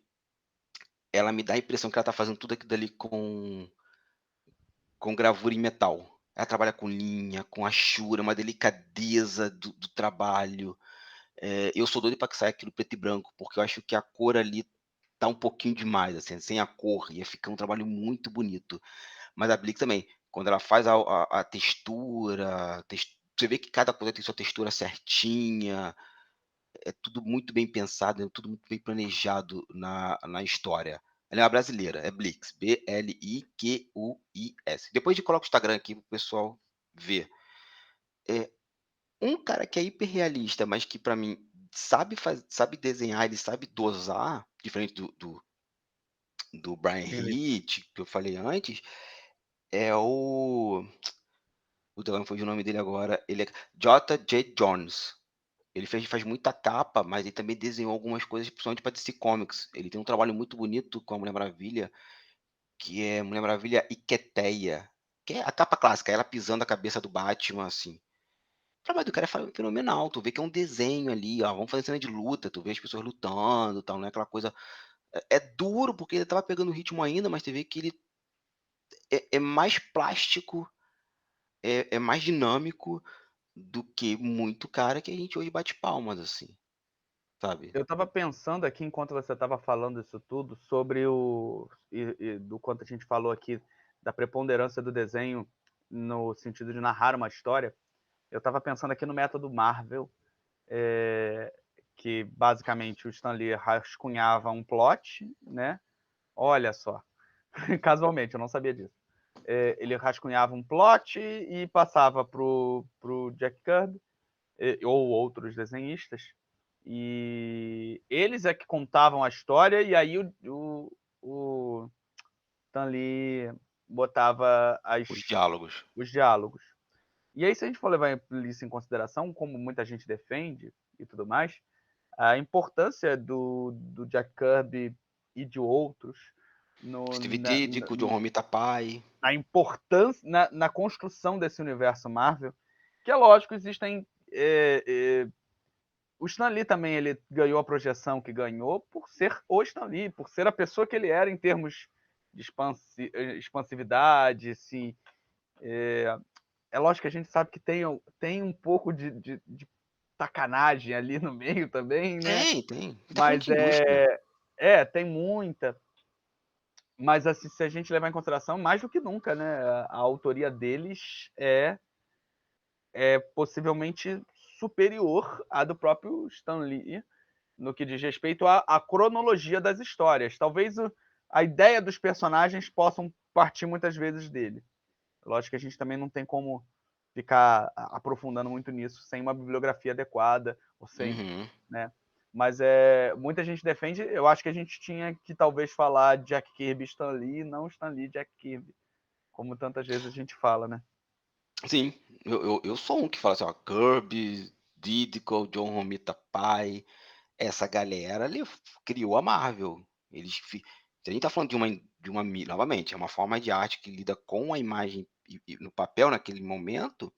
S2: ela me dá a impressão que ela tá fazendo tudo aquilo dali com gravura em metal. Ela trabalha com linha, com achura, uma delicadeza do trabalho. Eu sou doido pra que saia aquilo preto e branco, porque eu acho que a cor ali tá um pouquinho demais, assim, sem a cor, ia ficar um trabalho muito bonito. Mas a Blix também, quando ela faz a textura, você vê que cada coisa tem sua textura certinha, é tudo muito bem pensado, é tudo muito bem planejado na história. Ela é uma brasileira, é Blix, Bliquis. Depois de coloca o Instagram aqui pro pessoal ver. É um cara que é hiperrealista, mas que pra mim sabe desenhar, ele sabe dosar, diferente do Brian
S1: Ele-
S2: Hitch, que eu falei antes, é o puta, agora não foi o nome dele agora, ele é J.J. Jones. Ele faz muita capa, mas ele também desenhou algumas coisas, principalmente para DC Comics. Ele tem um trabalho muito bonito com a Mulher Maravilha, que é Mulher Maravilha Iqueteia, que é a capa clássica, ela pisando a cabeça do Batman, assim. O trabalho do cara é fenomenal, tu vê que é um desenho ali, ó, vamos fazer cena de luta, tu vê as pessoas lutando, tal, não é aquela coisa, é duro porque ele estava pegando o ritmo ainda, mas tu vê que ele é mais plástico, é mais dinâmico do que muito cara que a gente hoje bate palmas, assim, sabe.
S1: Eu estava pensando aqui, enquanto você estava falando isso tudo, sobre do quanto a gente falou aqui da preponderância do desenho no sentido de narrar uma história. Eu estava pensando aqui no método Marvel, que basicamente o Stan Lee rascunhava um plot, né? Olha só, casualmente, eu não sabia disso. Ele rascunhava um plot e passava pro Jack Kirby ou outros desenhistas, e eles é que contavam a história, e aí o Stan Lee botava
S2: Os diálogos.
S1: os diálogos. E aí, se a gente for levar isso em consideração, como muita gente defende e tudo mais, a importância do Jack Kirby e de outros
S2: Steve Ditko, John Romita Pai.
S1: a importância na construção desse universo Marvel, que é lógico, existem... o Stan Lee também ele ganhou a projeção que ganhou por ser o Stan Lee, por ser a pessoa que ele era em termos de expansividade, assim. É lógico que a gente sabe que tem um pouco de sacanagem ali no meio também, né?
S2: Tem. Tá falando
S1: Mas
S2: de indústria.
S1: tem muita. Mas assim, se a gente levar em consideração, mais do que nunca, né? A autoria deles é possivelmente superior à do próprio Stan Lee no que diz respeito à cronologia das histórias. Talvez a ideia dos personagens possam partir muitas vezes dele. Lógico que a gente também não tem como ficar aprofundando muito nisso sem uma bibliografia adequada, ou sem, né? Mas muita gente defende, eu acho que a gente tinha que talvez falar Jack Kirby e Stan Lee, não Stan Lee Jack Kirby, como tantas vezes a gente fala, né?
S2: Sim, eu sou um que fala assim, ó, Kirby, Ditko, John Romita Pai, essa galera ali criou a Marvel. Se a gente tá falando novamente, é uma forma de arte que lida com a imagem e no papel naquele momento,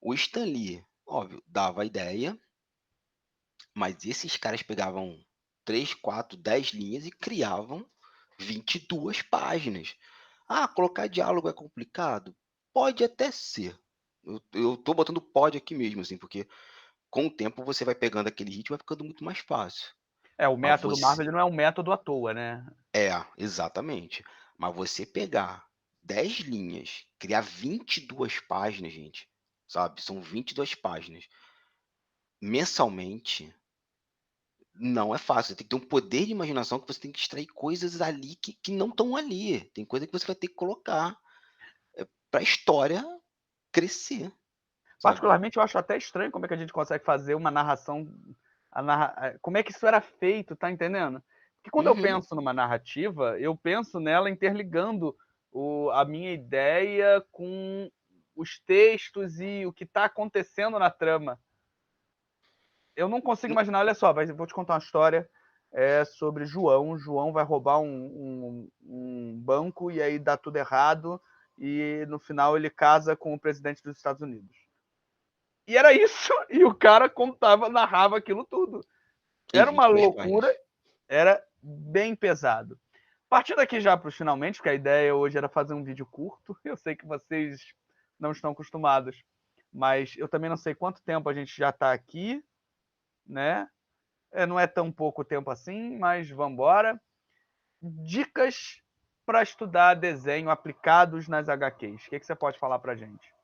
S2: o Stan Lee, óbvio, dava a ideia, mas esses caras pegavam 3, 4, 10 linhas e criavam 22 páginas. Ah, colocar diálogo é complicado? Pode até ser. Eu tô botando pode aqui mesmo, assim, porque com o tempo você vai pegando aquele ritmo e vai ficando muito mais fácil.
S1: O
S2: Mas
S1: método
S2: você
S1: Marvel não é um método à toa, né?
S2: exatamente. Mas você pegar 10 linhas, criar 22 páginas, gente, sabe? São 22 páginas. Mensalmente, não é fácil. Você tem que ter um poder de imaginação que você tem que extrair coisas ali que não estão ali. Tem coisa que você vai ter que colocar para a história crescer, sabe?
S1: Particularmente, eu acho até estranho como é que a gente consegue fazer uma narração. Como é que isso era feito, tá entendendo? Porque quando eu
S2: Uhum.
S1: penso numa narrativa, eu penso nela interligando a minha ideia com os textos e o que está acontecendo na trama. Eu não consigo imaginar, olha só, vou te contar uma história sobre João. João vai roubar um banco e aí dá tudo errado e no final ele casa com o presidente dos Estados Unidos. E era isso, e o cara narrava aquilo tudo.
S2: Em
S1: Era uma
S2: 22 páginas.
S1: loucura, era bem pesado. Partindo aqui já para os finalmente, que a ideia hoje era fazer um vídeo curto, eu sei que vocês não estão acostumados, mas eu também não sei quanto tempo a gente já está aqui, né? Não é tão pouco tempo assim, mas vamos embora. Dicas para estudar desenho aplicados nas HQs. O que você pode falar para a gente?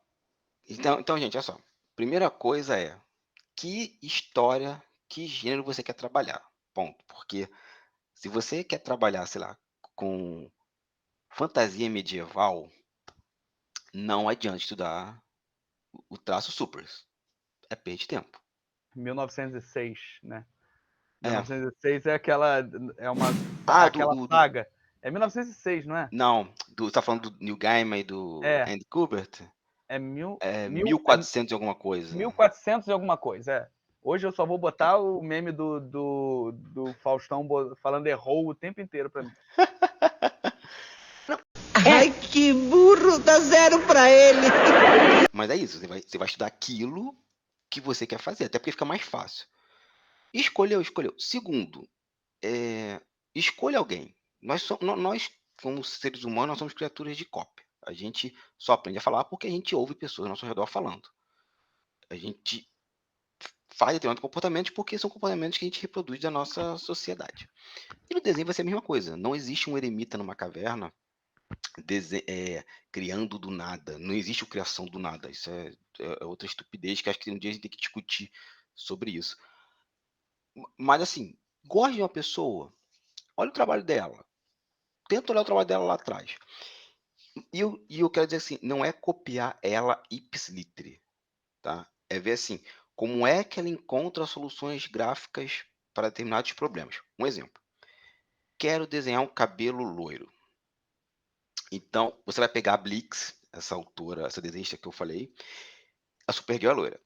S2: Então, gente, olha só. Primeira coisa é, que história, que gênero você quer trabalhar? Ponto. Porque se você quer trabalhar, sei lá, com fantasia medieval, não adianta estudar o traço supers. É perda de tempo.
S1: 1906, né?
S2: É.
S1: 1906
S2: Ah,
S1: aquela saga. É 1906, não é?
S2: não, você tá falando do Neil Gaiman e do
S1: É,
S2: Andy Kubert?
S1: é mil,
S2: É
S1: mil,
S2: 1400 e alguma coisa.
S1: 1400 e alguma coisa, é. Hoje eu só vou botar o meme do Faustão falando errou o tempo inteiro pra mim.
S5: Ai, que burro, dá 0 pra ele.
S2: Mas é isso, você vai estudar aquilo que você quer fazer, até porque fica mais fácil. Escolheu. Segundo, escolha alguém. Nós, como seres humanos, nós somos criaturas de cópia. A gente só aprende a falar porque a gente ouve pessoas ao nosso redor falando. A gente faz determinados comportamentos porque são comportamentos que a gente reproduz da nossa sociedade. E no desenho vai ser a mesma coisa. Não existe um eremita numa caverna criando do nada. Não existe criação do nada. Isso é outra estupidez que acho que um dia a gente tem que discutir sobre isso. Mas assim, goste de uma pessoa, olha o trabalho dela, tenta olhar o trabalho dela lá atrás. E eu quero dizer assim, não é copiar ela ipsis-literis, tá? É ver assim, como é que ela encontra soluções gráficas para determinados problemas. Um exemplo, quero desenhar um cabelo loiro. Então, você vai pegar a Blix, essa autora, essa desenhista que eu falei, a Supergirl é loira.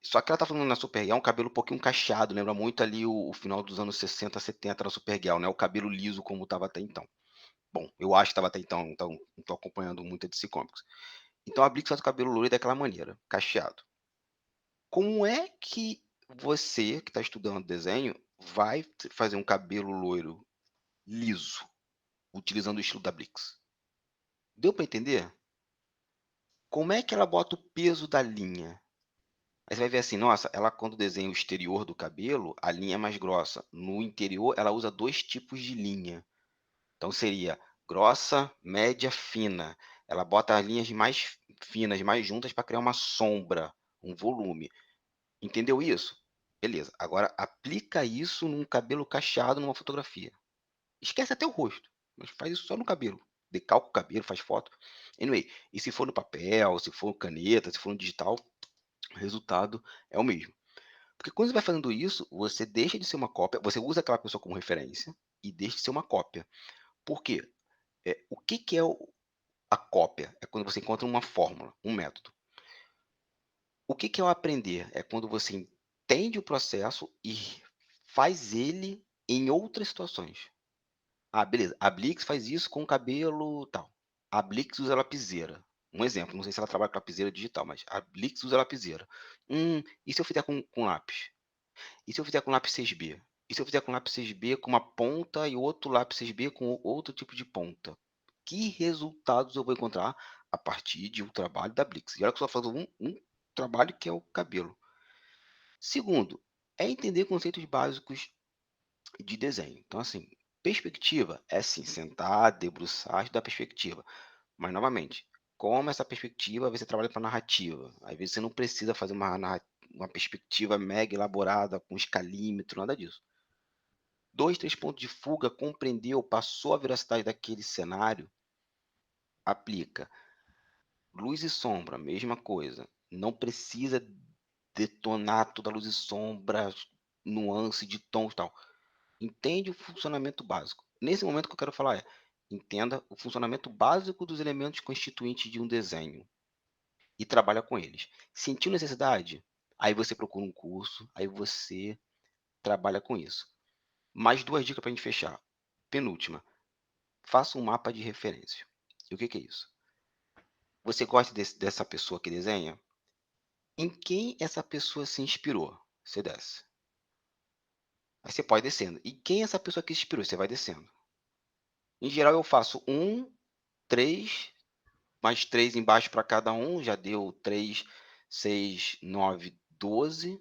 S2: Só que ela tá falando na Supergirl um cabelo um pouquinho cacheado, lembra muito ali o final dos anos 60, 70 da Supergirl, né, o cabelo liso como estava até então. Bom, eu acho que estava até então não tô acompanhando muito a DC Comics. Então a Blix faz o cabelo loiro daquela maneira, cacheado. Como é que você, que está estudando desenho, vai fazer um cabelo loiro liso, utilizando o estilo da Blix? Deu para entender? Como é que ela bota o peso da linha? Aí você vai ver assim, nossa, ela quando desenha o exterior do cabelo, a linha é mais grossa. No interior, ela usa 2 tipos de linha. Então seria grossa, média, fina. Ela bota as linhas mais finas, mais juntas para criar uma sombra, um volume. Entendeu isso? Beleza. Agora aplica isso num cabelo cacheado numa fotografia. Esquece até o rosto, mas faz isso só no cabelo. Decalca o cabelo, faz foto. Anyway, e se for no papel, se for caneta, se for no digital, o resultado é o mesmo. Porque quando você vai fazendo isso, você deixa de ser uma cópia, você usa aquela pessoa como referência e deixa de ser uma cópia. Por quê? O que que é a cópia? É quando você encontra uma fórmula, um método. O que que é o aprender? É quando você entende o processo e faz ele em outras situações. Ah, beleza. A Blix faz isso com o cabelo tal. A Blix usa lapiseira. Um exemplo, não sei se ela trabalha com lapiseira digital, mas a Blix usa lapiseira. E se eu fizer com lápis? E se eu fizer com lápis 6B? E se eu fizer com lápis 6B com uma ponta e outro lápis 6B com outro tipo de ponta? Que resultados eu vou encontrar a partir de um trabalho da Blix? E olha que eu só faço um trabalho que é o cabelo. Segundo, é entender conceitos básicos de desenho. Então, assim, perspectiva é sim sentar, debruçar, estudar perspectiva. Mas, novamente, como essa perspectiva você trabalha para narrativa? Às vezes você não precisa fazer uma perspectiva mega elaborada, com escalímetro, nada disso. 2, 3 pontos de fuga, compreendeu, passou a veracidade daquele cenário, aplica. Luz e sombra, mesma coisa. Não precisa detonar toda a luz e sombra, nuance de tons e tal. Entende o funcionamento básico. Nesse momento o que eu quero falar é, entenda o funcionamento básico dos elementos constituintes de um desenho e trabalha com eles. Sentiu necessidade? Aí você procura um curso, aí você trabalha com isso. Mais 2 dicas para a gente fechar. Penúltima, faça um mapa de referência. E o que que é isso? Você gosta dessa pessoa que desenha? Em quem essa pessoa se inspirou? Você desce. Aí você pode ir descendo. E quem essa pessoa que se inspirou? Você vai descendo. Em geral, eu faço 1, 3, mais 3 embaixo para cada um, já deu 3, 6, 9, 12.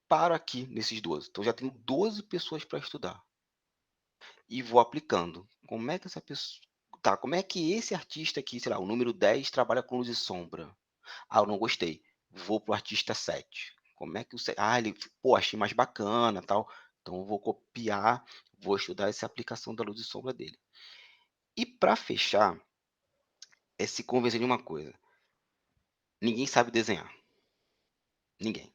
S2: Paro aqui nesses 12. Então, já tenho 12 pessoas para estudar. E vou aplicando. Como é que essa pessoa. Tá, como é que esse artista aqui, sei lá, o número 10 trabalha com luz e sombra? Ah, eu não gostei. Vou pro artista 7. Como é que o 7. Ah, ele. Pô, achei mais bacana tal. Então, eu vou copiar, vou estudar essa aplicação da luz e sombra dele. E para fechar, é se convencer de uma coisa. Ninguém sabe desenhar. Ninguém.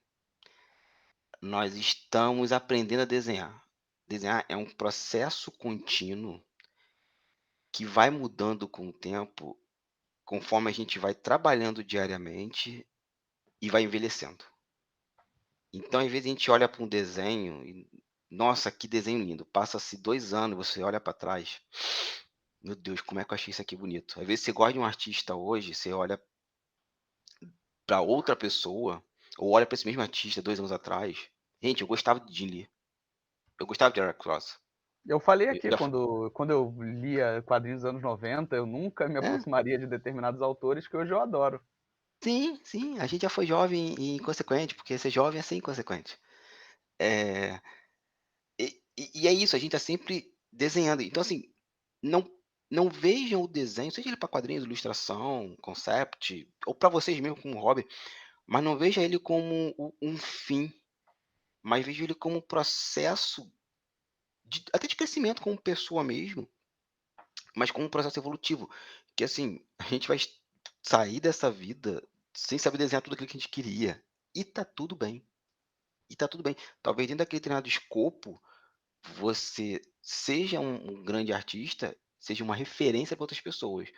S2: Nós estamos aprendendo a desenhar. Desenhar é um processo contínuo que vai mudando com o tempo, conforme a gente vai trabalhando diariamente e vai envelhecendo. Então, às vezes, a gente olha para um desenho e, nossa, que desenho lindo. Passa-se 2 anos, você olha para trás. Meu Deus, como é que eu achei isso aqui bonito? Às vezes você gosta de um artista hoje, você olha para outra pessoa, ou olha para esse mesmo artista 2 anos atrás. Gente, eu gostava de Jim Lee. Eu gostava de Eric Ross.
S1: Eu falei
S2: Eu
S1: aqui,
S2: já
S1: quando eu lia quadrinhos dos anos 90, eu nunca me
S2: é,
S1: aproximaria de determinados autores que hoje eu adoro.
S2: sim, sim, a gente já foi jovem e inconsequente, porque ser jovem é ser inconsequente. Eh, e é isso, a gente tá sempre desenhando. Então, assim, não não vejam o desenho, seja ele para quadrinhos, ilustração, concept, ou para vocês mesmo como hobby, mas não veja ele como um fim, mas veja ele como um processo até de crescimento como pessoa mesmo, mas como um processo evolutivo, que assim, a gente vai sair dessa vida sem saber desenhar tudo aquilo que a gente queria, e tá tudo bem. E tá tudo bem. Talvez dentro daquele determinado escopo, você seja um grande artista, seja uma referência para outras pessoas.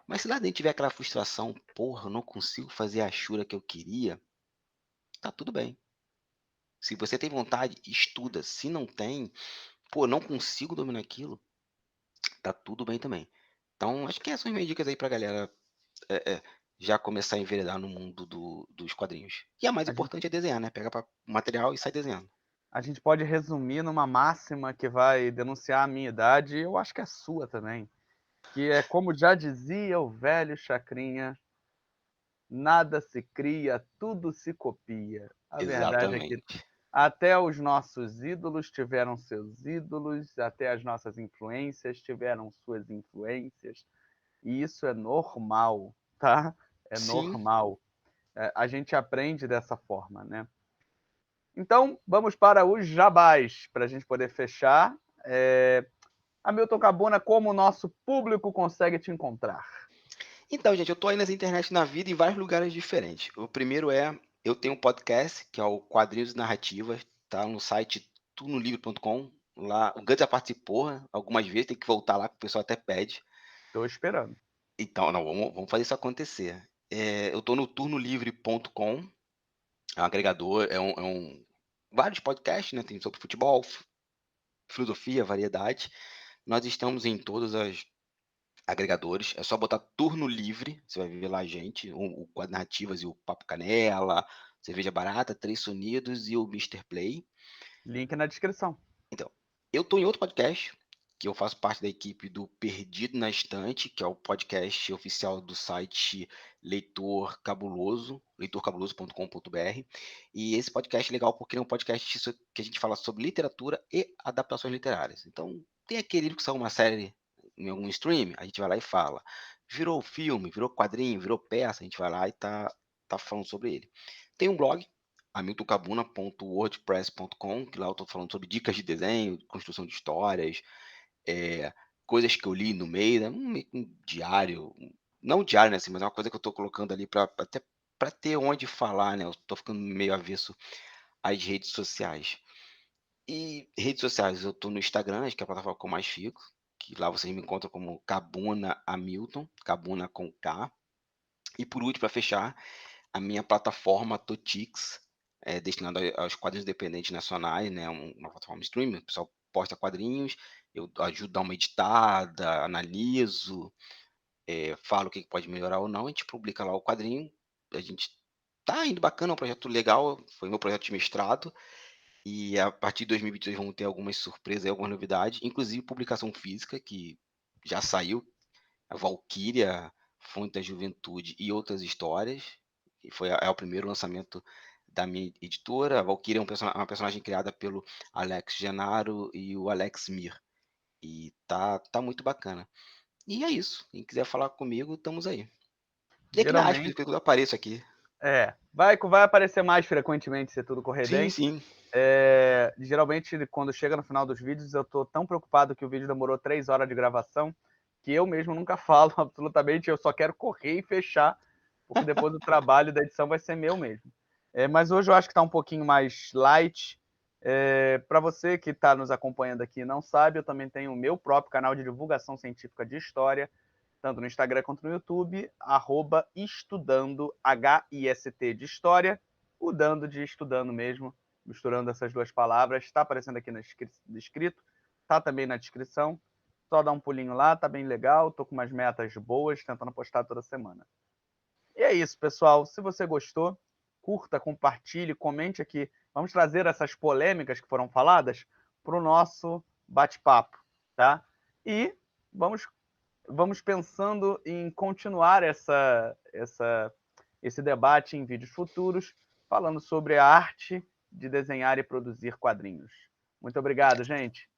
S2: Mas se lá dentro tiver aquela frustração, porra, eu não consigo fazer a achura que eu queria, tá tudo bem. Se você tem vontade, estuda. Se não tem, pô, não consigo dominar aquilo, tá tudo bem também. Então, acho que essas são as minhas dicas aí pra galera já começar a enveredar no mundo dos quadrinhos. E a mais
S1: A gente,
S2: importante é desenhar, né? Pega o material e sai desenhando.
S1: a gente pode resumir numa máxima que vai denunciar a minha idade, e eu acho que a sua também, que é como já dizia o velho Chacrinha, nada se cria, tudo se copia. A verdade é que
S2: Exatamente.
S1: até os nossos ídolos tiveram seus ídolos, até as nossas influências tiveram suas influências, e isso é normal, tá? É
S2: Sim.
S1: normal. A gente aprende dessa forma, né? Então, vamos para os jabás, para a gente poder fechar. Hamilton Cabuna, como o nosso público consegue te encontrar?
S2: Então, gente, eu tô aí nas internet na vida em vários lugares diferentes. O primeiro eu tenho um podcast, que é o Quadrinhos e Narrativas, tá no site tunolivre.com. Lá, o Gantz já participou algumas vezes, tem que voltar lá, que o pessoal até pede.
S1: Estou esperando.
S2: Então, não, vamos fazer isso acontecer. Eu tô no turnolivre.com, é um agregador, vários podcasts, né? Tem sobre futebol, filosofia, variedade. Nós estamos em todos os agregadores. É só botar Turno Livre, você vai ver lá a gente, o Quadro Narrativas e o Papo Canela, Cerveja Barata, Três Sonidos e o Mr. Play.
S1: Link na descrição.
S2: Então, eu tô em outro podcast, que eu faço parte da equipe do Perdido na Estante, que é o podcast oficial do site Leitor Cabuloso, leitorcabuloso.com.br. E esse podcast é legal porque é um podcast que a gente fala sobre literatura e adaptações literárias. Então, tem aquele livro que saiu uma série em algum stream, a gente vai lá e fala. Virou filme, virou quadrinho, virou peça, a gente vai lá e tá falando sobre ele. Tem um blog, hamiltoncabuna.wordpress.com, que lá eu estou falando sobre dicas de desenho, construção de histórias, coisas que eu li no meio, né? Um diário, não diário, né, assim, mas é uma coisa que eu estou colocando ali até para ter onde falar, né? Eu estou ficando meio avesso às redes sociais. E redes sociais, eu estou no Instagram, acho que é a plataforma que eu mais fico, que lá vocês me encontram como Cabuna Hamilton, Cabuna com K. E por último, para fechar, a minha plataforma Totix, destinada aos quadrinhos independentes nacionais, né, uma plataforma streaming, o pessoal posta quadrinhos, eu ajudo a dar uma editada, analiso, falo o que pode melhorar ou não, a gente publica lá o quadrinho, a gente tá indo bacana, é um projeto legal, foi meu projeto de mestrado, e a partir de 2022 vamos ter algumas surpresas, algumas novidades, inclusive publicação física, que já saiu, a Valkyria, Fonte da Juventude e Outras Histórias, que é o primeiro lançamento da minha editora. A Valkyria é uma personagem criada pelo Alex Genaro e o Alex Mir. E tá muito bacana. E é isso. Quem quiser falar comigo, estamos aí. E aqui na Aspas,
S1: Geralmente,
S2: que eu apareço aqui.
S1: vai aparecer mais frequentemente se tudo correr
S2: Sim,
S1: bem.
S2: sim.
S1: Geralmente, quando chega no final dos vídeos, eu tô tão preocupado que o vídeo demorou 3 horas de gravação que eu mesmo nunca falo absolutamente, eu só quero correr e fechar, porque depois o trabalho da edição vai ser meu mesmo. Mas hoje eu acho que está um pouquinho mais light. Para você que está nos acompanhando aqui e não sabe, eu também tenho o meu próprio canal de divulgação científica de história, tanto no Instagram quanto no YouTube, @estudando, HIST de história, o dando de estudando mesmo, misturando essas duas palavras. Está aparecendo aqui no escrito, está também na descrição. Só dá um pulinho lá, tá bem legal. Tô com umas metas boas, tentando postar toda semana. E é isso, pessoal. Se você gostou, curta, compartilhe, comente aqui. Vamos trazer essas polêmicas que foram faladas para o nosso bate-papo, tá? E vamos pensando em continuar esse debate em vídeos futuros, falando sobre a arte de desenhar e produzir quadrinhos. Muito obrigado, gente.